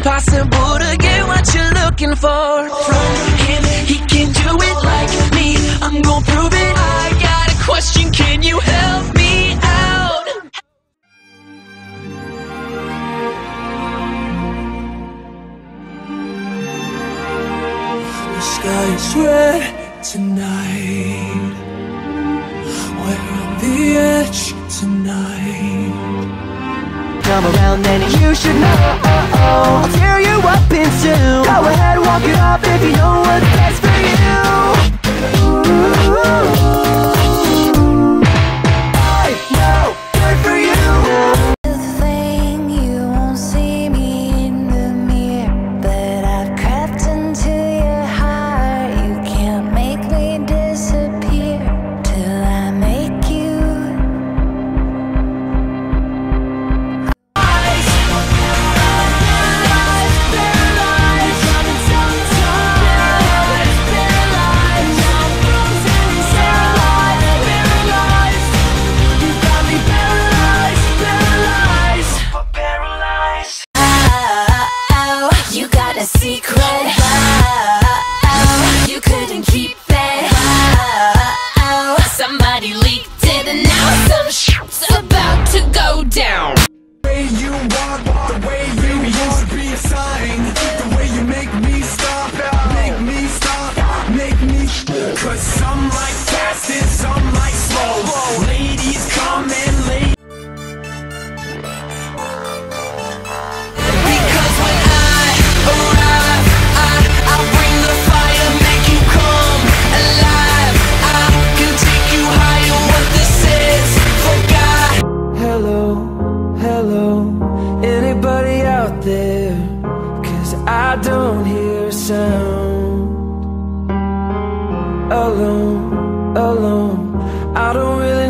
impossible to get what you're looking for from him. He can do it like me, I'm gonna prove it. I got a question, can you help me out? The sky is red tonight. We're on the edge tonight. Come around and you should know I'll tear you up in two. Go ahead, walk it off if you know what's best for you. I know good for you. The thing, you won't see me in the mirror, but I've crept into your heart. You can't make me disappear till I make you. You got a secret. You couldn't keep it. Somebody leaked it, and now some shit's about to go down. The way you walk, the way you used to be a sign. The way you make me stop, make me stop, make me. Cause some like fast and some like slow. Ladies come and ladies. Because when I arrive, I'll bring the fire, make you come alive. I can take you higher, what this is for God. Hello, hello, anybody out there? 'Cause I don't hear a sound. Alone, alone, I don't really